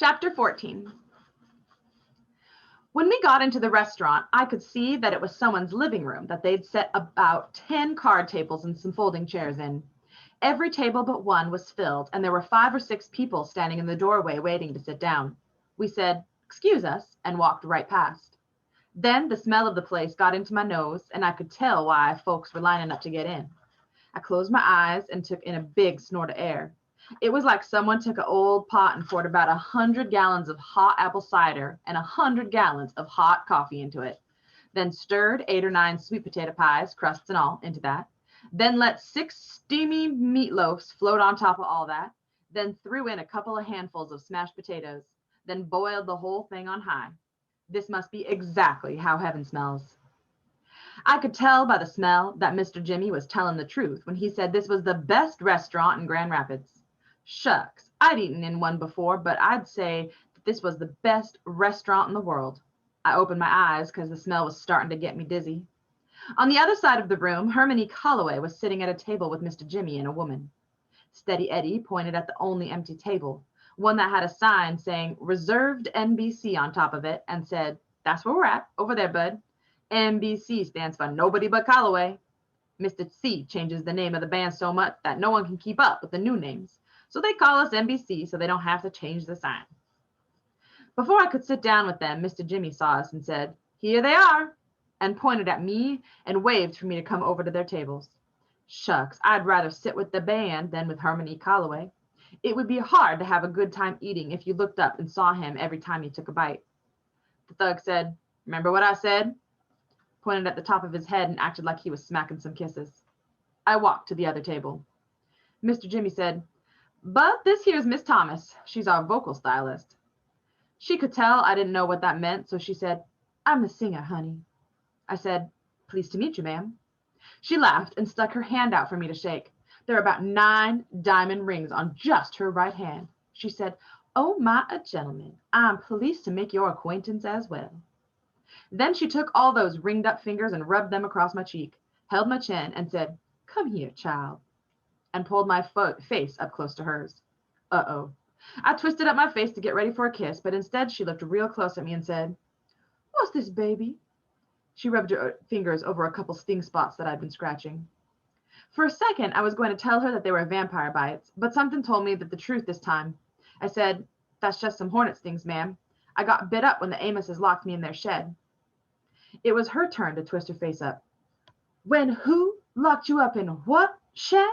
Chapter 14. When we got into the restaurant, I could see that it was someone's living room that they'd set about 10 card tables and some folding chairs in. Every table but one was filled, and there were 5 or 6 people standing in the doorway waiting to sit down. We said, "Excuse us," and walked right past. Then the smell of the place got into my nose, and I could tell why folks were lining up to get in. I closed my eyes and took in a big snort of air. It was like someone took an old pot and poured about 100 gallons of hot apple cider and 100 gallons of hot coffee into it, then stirred 8 or 9 sweet potato pies, crusts and all, into that, then let 6 steamy meatloafs float on top of all that, then threw in a couple of handfuls of smashed potatoes, then boiled the whole thing on high. This must be exactly how heaven smells. I could tell by the smell that Mr. Jimmy was telling the truth when he said this was the best restaurant in Grand Rapids. Shucks, I'd eaten in one before, but I'd say that this was the best restaurant in the world. I opened my eyes because the smell was starting to get me dizzy. On the other side of the room, Hermione Calloway was sitting at a table with Mr. Jimmy and a woman. Steady Eddie pointed at the only empty table, one that had a sign saying "Reserved NBC" on top of it, and said, "That's where we're at, over there, bud. NBC stands for Nobody But Calloway. Mr. C changes the name of the band so much that no one can keep up with the new names, so they call us NBC so they don't have to change the sign." Before I could sit down with them, Mr. Jimmy saw us and said, "Here they are," and pointed at me and waved for me to come over to their tables. Shucks, I'd rather sit with the band than with Hermione Calloway. It would be hard to have a good time eating if you looked up and saw him every time you took a bite. The thug said, "Remember what I said?" Pointed at the top of his head and acted like he was smacking some kisses. I walked to the other table. Mr. Jimmy said, "But this here's Miss Thomas. She's our vocal stylist." She could tell I didn't know what that meant, so she said, "I'm the singer, honey." I said, "Pleased to meet you, ma'am." She laughed and stuck her hand out for me to shake. There were about 9 diamond rings on just her right hand. She said, "Oh, my, a gentleman. I'm pleased to make your acquaintance as well." Then she took all those ringed up fingers and rubbed them across my cheek, held my chin, and said, "Come here, child," and pulled my face up close to hers. Uh-oh. I twisted up my face to get ready for a kiss, but instead she looked real close at me and said, "What's this, baby?" She rubbed her fingers over a couple sting spots that I'd been scratching. For a second, I was going to tell her that they were vampire bites, but something told me that the truth this time. I said, "That's just some hornet stings, ma'am. I got bit up when the Amoses locked me in their shed." It was her turn to twist her face up. "When who locked you up in what shed?"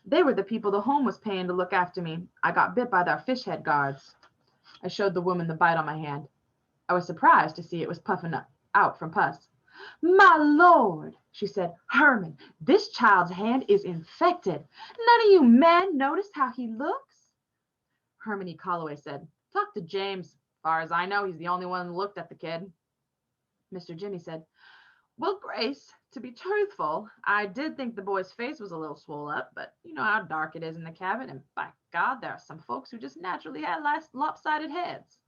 "They were the people the home was paying to look after me. I got bit by their fish head guards." I showed the woman the bite on my hand. I was surprised to see it was puffing out from pus. "My Lord," she said, "Herman, this child's hand is infected. None of you men noticed how he looks?" Hermione Calloway said, "Talk to James. As far as I know, he's the only one who looked at the kid." Mr. Jimmy said, "Well, Grace, to be truthful, I did think the boy's face was a little swole up, but you know how dark it is in the cabin, and by God, there are some folks who just naturally have lopsided heads."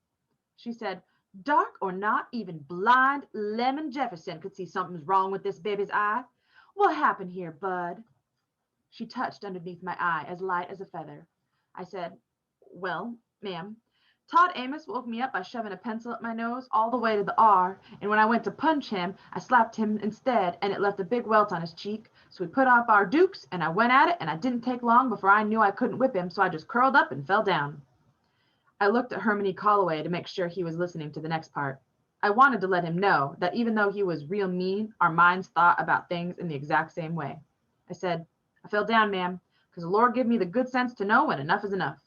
She said, "Dark or not, even blind Lemon Jefferson could see something's wrong with this baby's eye. What happened here, Bud?" She touched underneath my eye, as light as a feather. I said, "Well, ma'am, Todd Amos woke me up by shoving a pencil up my nose all the way to the R, and when I went to punch him, I slapped him instead, and it left a big welt on his cheek. So we put off our dukes, and I went at it, and I didn't take long before I knew I couldn't whip him, so I just curled up and fell down." I looked at Hermione Calloway to make sure he was listening to the next part. I wanted to let him know that even though he was real mean, our minds thought about things in the exact same way. I said, "I fell down, ma'am, because the Lord gave me the good sense to know when enough is enough."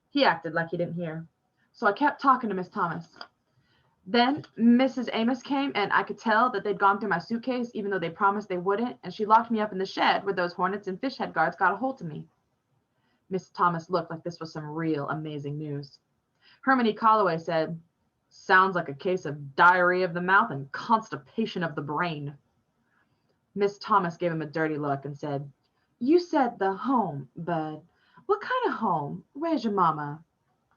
He acted like he didn't hear. So I kept talking to Miss Thomas. Then Mrs. Amos came, and I could tell that they'd gone through my suitcase, even though they promised they wouldn't, and she locked me up in the shed where those hornets and fish head guards got a hold of me. Miss Thomas looked like this was some real amazing news. Hermione Calloway said, "Sounds like a case of diarrhea of the mouth and constipation of the brain." Miss Thomas gave him a dirty look and said, "You said the home, Bud. What kind of home? Where's your mama?"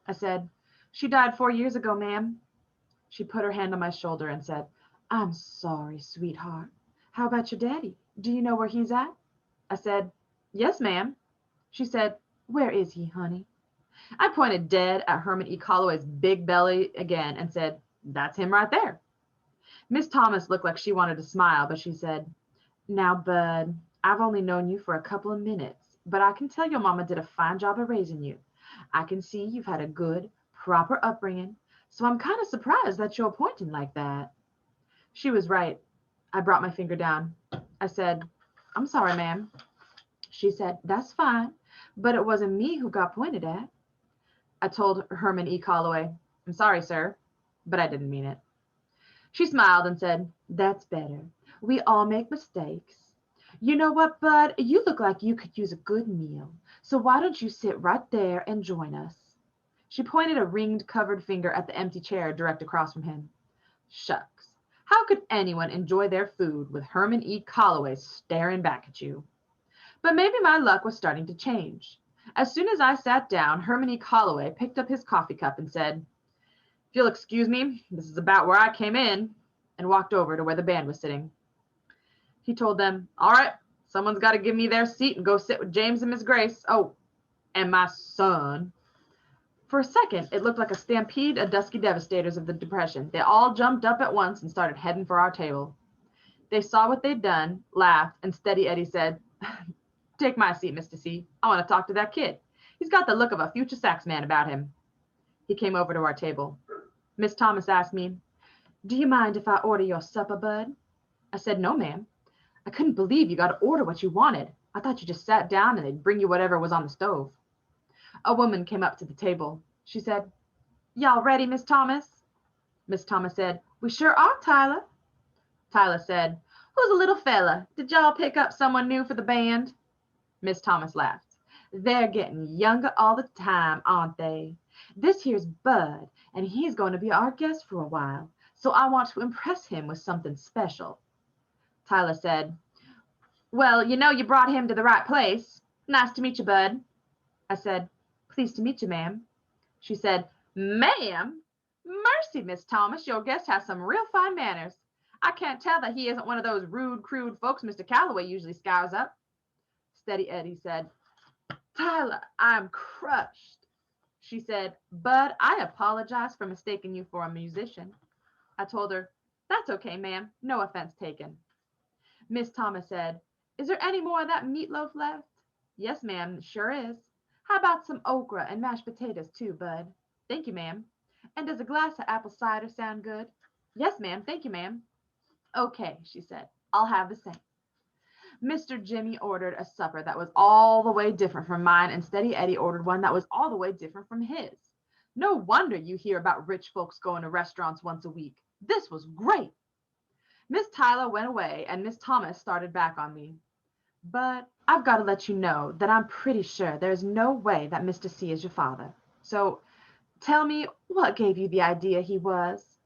I said, "She died 4 years ago, ma'am." She put her hand on my shoulder and said, "I'm sorry, sweetheart. How about your daddy? Do you know where he's at?" I said, "Yes, ma'am." She said, "Where is he, honey?" I pointed dead at Herman E. Calloway's big belly again and said, "That's him right there." Miss Thomas looked like she wanted to smile, but she said, "Now, Bud, I've only known you for a couple of minutes, but I can tell your mama did a fine job of raising you. I can see you've had a good, proper upbringing, so I'm kind of surprised that you're pointing like that." She was right. I brought my finger down. I said, "I'm sorry, ma'am." She said, "That's fine, but it wasn't me who got pointed at." I told Herman E. Calloway, "I'm sorry, sir, but I didn't mean it." She smiled and said, "That's better. We all make mistakes. You know what, Bud? You look like you could use a good meal. So why don't you sit right there and join us?" She pointed a ringed covered finger at the empty chair direct across from him. Shucks. How could anyone enjoy their food with Herman E. Calloway staring back at you? But maybe my luck was starting to change. As soon as I sat down, Herman E. Calloway picked up his coffee cup and said, "If you'll excuse me, this is about where I came in," and walked over to where the band was sitting. He told them, "All right, someone's got to give me their seat and go sit with James and Miss Grace. Oh, and my son." For a second, it looked like a stampede of dusky devastators of the Depression. They all jumped up at once and started heading for our table. They saw what they'd done, laughed, and Steady Eddie said, "Take my seat, Mr. C. I want to talk to that kid. He's got the look of a future sax man about him." He came over to our table. Miss Thomas asked me, "Do you mind if I order your supper, Bud?" I said, "No, ma'am. I couldn't believe you got to order what you wanted. I thought you just sat down and they'd bring you whatever was on the stove." A woman came up to the table. She said, "Y'all ready, Miss Thomas?" Miss Thomas said, "We sure are, Tyler." Tyler said, "Who's a little fella? Did y'all pick up someone new for the band?" Miss Thomas laughed. "They're getting younger all the time, aren't they? This here's Bud, and he's going to be our guest for a while, so I want to impress him with something special." Tyler said, "Well, you brought him to the right place. Nice to meet you, Bud." I said, "Pleased to meet you, ma'am." She said, "Ma'am? Mercy, Miss Thomas, your guest has some real fine manners. I can't tell that he isn't one of those rude, crude folks Mr. Calloway usually scours up." Steady Eddie said, "Tyler, I'm crushed." She said, "Bud, I apologize for mistaking you for a musician." I told her, "That's okay, ma'am. No offense taken." Miss Thomas said, "Is there any more of that meatloaf left?" "Yes, ma'am, sure is." "How about some okra and mashed potatoes too, Bud?" "Thank you, ma'am." "And does a glass of apple cider sound good?" "Yes, ma'am. Thank you, ma'am." "Okay," she said. "I'll have the same." Mr. Jimmy ordered a supper that was all the way different from mine, and Steady Eddie ordered one that was all the way different from his. No wonder you hear about rich folks going to restaurants once a week. This was great. Miss Tyler went away, and Miss Thomas started back on me. "But I've got to let you know that I'm pretty sure there's no way that Mr. C is your father. So tell me, what gave you the idea he was?"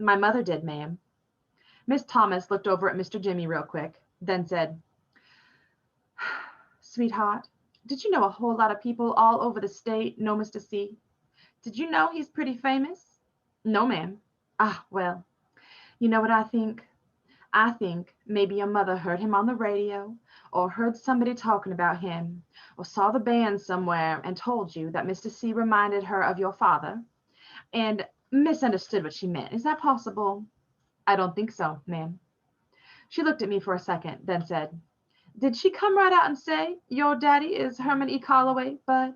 "My mother did, ma'am." Miss Thomas looked over at Mr. Jimmy real quick, then said, "Sweetheart, did you know a whole lot of people all over the state know Mr. C? Did you know he's pretty famous?" "No, ma'am." "Ah, well, you know what I think? I think maybe your mother heard him on the radio, or heard somebody talking about him, or saw the band somewhere and told you that Mr. C reminded her of your father, and misunderstood what she meant. Is that possible?" "I don't think so, ma'am." She looked at me for a second, then said, "Did she come right out and say, 'Your daddy is Herman E. Calloway, Bud?'"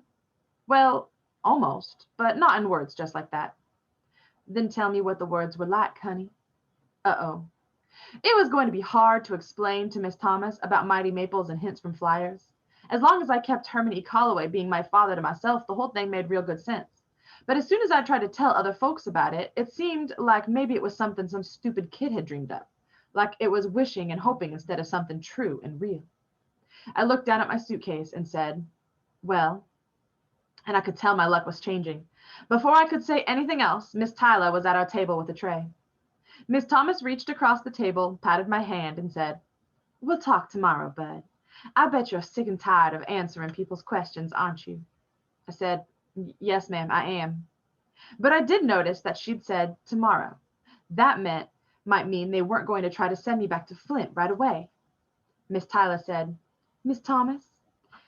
"Well, almost, but not in words just like that." "Then tell me what the words were like, honey." Uh-oh. It was going to be hard to explain to Miss Thomas about Mighty Maples and Hints from Flyers. As long as I kept Herman E. Calloway being my father to myself, the whole thing made real good sense. But as soon as I tried to tell other folks about it, it seemed like maybe it was something some stupid kid had dreamed up. Like it was wishing and hoping instead of something true and real. I looked down at my suitcase and said, "Well," and I could tell my luck was changing. Before I could say anything else, Miss Tyler was at our table with a tray. Miss Thomas reached across the table, patted my hand, and said, "We'll talk tomorrow, Bud. I bet you're sick and tired of answering people's questions, aren't you?" I said, "Yes, ma'am, I am." But I did notice that she'd said tomorrow. That might mean they weren't going to try to send me back to Flint right away. Miss Tyler said, "Miss Thomas,"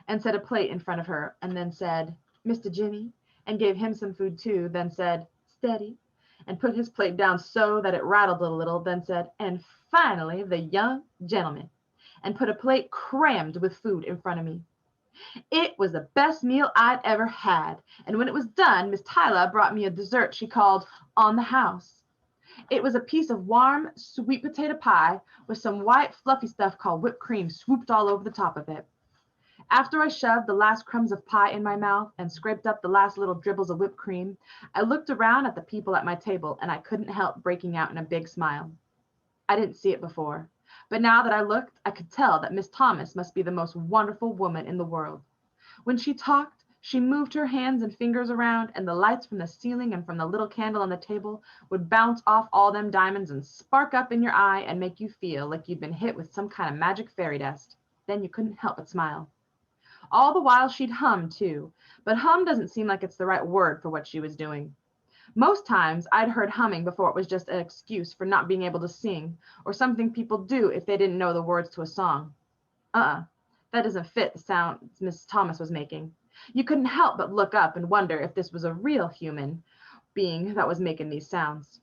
and set a plate in front of her, and then said, "Mr. Jimmy, and gave him some food too, then said, "Steady," and put his plate down so that it rattled a little, then said, "And finally, the young gentleman," and put a plate crammed with food in front of me. It was the best meal I'd ever had, and when it was done, Miss Tyler brought me a dessert she called "on the house." It was a piece of warm sweet potato pie with some white fluffy stuff called whipped cream swooped all over the top of it. After I shoved the last crumbs of pie in my mouth and scraped up the last little dribbles of whipped cream, I looked around at the people at my table and I couldn't help breaking out in a big smile. I didn't see it before, but now that I looked, I could tell that Miss Thomas must be the most wonderful woman in the world. When she talked, she moved her hands and fingers around, and the lights from the ceiling and from the little candle on the table would bounce off all them diamonds and spark up in your eye and make you feel like you'd been hit with some kind of magic fairy dust. Then you couldn't help but smile. All the while she'd hum too, but hum doesn't seem like it's the right word for what she was doing. Most times I'd heard humming before it was just an excuse for not being able to sing, or something people do if they didn't know the words to a song. That doesn't fit the sound Miss Thomas was making. You couldn't help but look up and wonder if this was a real human being that was making these sounds.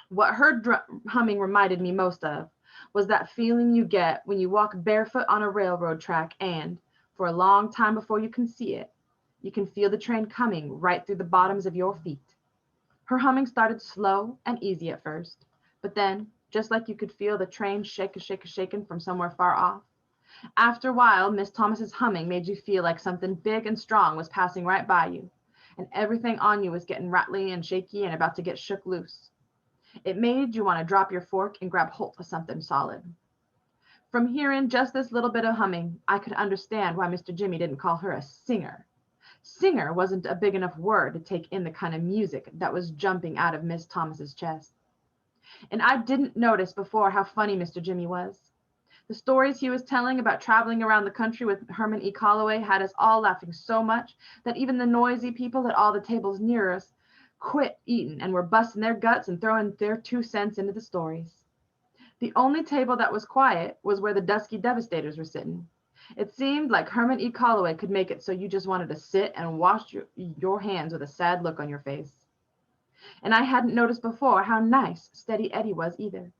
What her humming reminded me most of was that feeling you get when you walk barefoot on a railroad track and, for a long time before you can see it, you can feel the train coming right through the bottoms of your feet. Her humming started slow and easy at first, but then, just like you could feel the train shaking from somewhere far off, after a while, Miss Thomas's humming made you feel like something big and strong was passing right by you, and everything on you was getting rattly and shaky and about to get shook loose. It made you want to drop your fork and grab hold of something solid. From hearing just this little bit of humming, I could understand why Mr. Jimmy didn't call her a singer. Singer wasn't a big enough word to take in the kind of music that was jumping out of Miss Thomas's chest. And I didn't notice before how funny Mr. Jimmy was. The stories he was telling about traveling around the country with Herman E. Calloway had us all laughing so much that even the noisy people at all the tables near us quit eating and were busting their guts and throwing their 2 cents into the stories. The only table that was quiet was where the Dusky Devastators were sitting. It seemed like Herman E. Calloway could make it so you just wanted to sit and wash your hands with a sad look on your face. And I hadn't noticed before how nice Steady Eddie was either.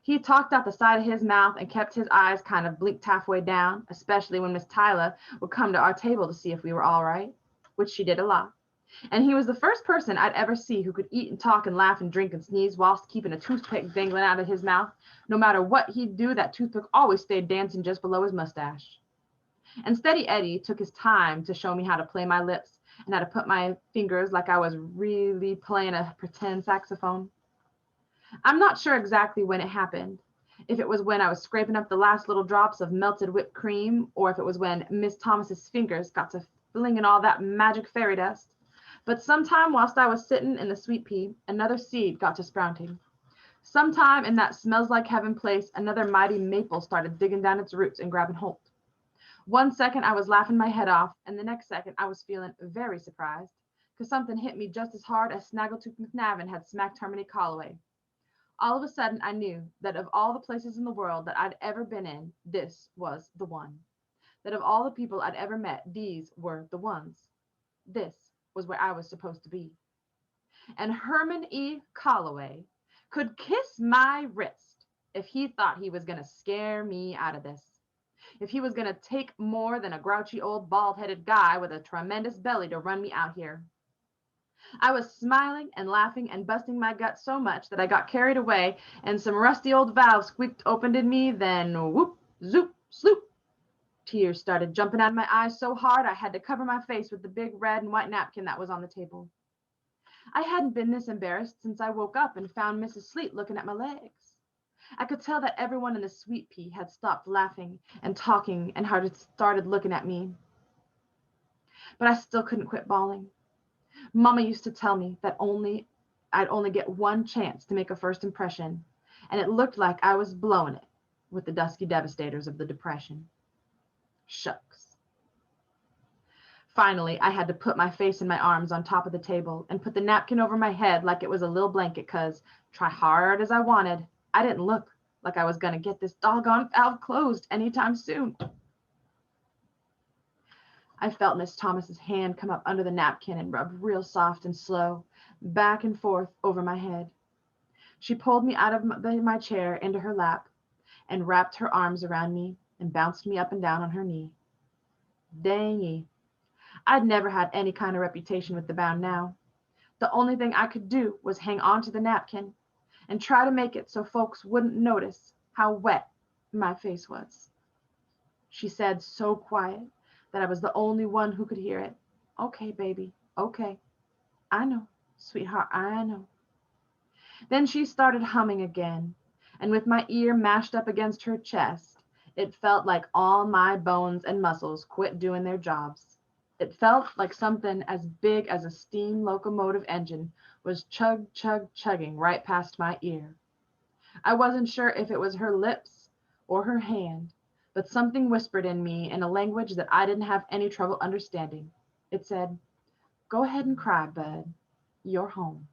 He talked out the side of his mouth and kept his eyes kind of blinked halfway down, especially when Miss Tyler would come to our table to see if we were all right, which she did a lot. And he was the first person I'd ever see who could eat and talk and laugh and drink and sneeze whilst keeping a toothpick dangling out of his mouth. No matter what he'd do, that toothpick always stayed dancing just below his mustache. And Steady Eddie took his time to show me how to play my lips and how to put my fingers like I was really playing a pretend saxophone. I'm not sure exactly when it happened, if it was when I was scraping up the last little drops of melted whipped cream, or if it was when Miss Thomas's fingers got to flinging all that magic fairy dust. But sometime whilst I was sitting in the sweet pea, another seed got to sprouting. Sometime in that smells like heaven place, another mighty maple started digging down its roots and grabbing hold. One second I was laughing my head off, and the next second I was feeling very surprised, because something hit me just as hard as Snaggletooth McNavin had smacked Harmony Calloway. All of a sudden, I knew that of all the places in the world that I'd ever been in, this was the one. That of all the people I'd ever met, these were the ones. This was where I was supposed to be. And Herman E. Calloway could kiss my wrist if he thought he was going to scare me out of this. If he was going to take more than a grouchy old bald-headed guy with a tremendous belly to run me out here. I was smiling and laughing and busting my gut so much that I got carried away and some rusty old valve squeaked open in me, then whoop, zoop, sloop. Tears started jumping out of my eyes so hard I had to cover my face with the big red and white napkin that was on the table. I hadn't been this embarrassed since I woke up and found Mrs. Sleet looking at my legs. I could tell that everyone in the sweet pea had stopped laughing and talking and had started looking at me. But I still couldn't quit bawling. Mama used to tell me that I'd only get one chance to make a first impression, and it looked like I was blowing it with the Dusky Devastators of the Depression. Shucks. Finally, I had to put my face in my arms on top of the table and put the napkin over my head like it was a little blanket, because, try hard as I wanted, I didn't look like I was going to get this doggone valve closed anytime soon. I felt Miss Thomas's hand come up under the napkin and rub real soft and slow, back and forth over my head. She pulled me out of my chair into her lap and wrapped her arms around me and bounced me up and down on her knee. Dang ye. I'd never had any kind of reputation with the bound now. The only thing I could do was hang on to the napkin and try to make it so folks wouldn't notice how wet my face was. She said so quiet that I was the only one who could hear it. Okay, baby, okay. I know, sweetheart, I know. Then she started humming again, and with my ear mashed up against her chest, it felt like all my bones and muscles quit doing their jobs. It felt like something as big as a steam locomotive engine was chug, chug, chugging right past my ear. I wasn't sure if it was her lips or her hand, but something whispered in me in a language that I didn't have any trouble understanding. It said, "Go ahead and cry, bud. You're home."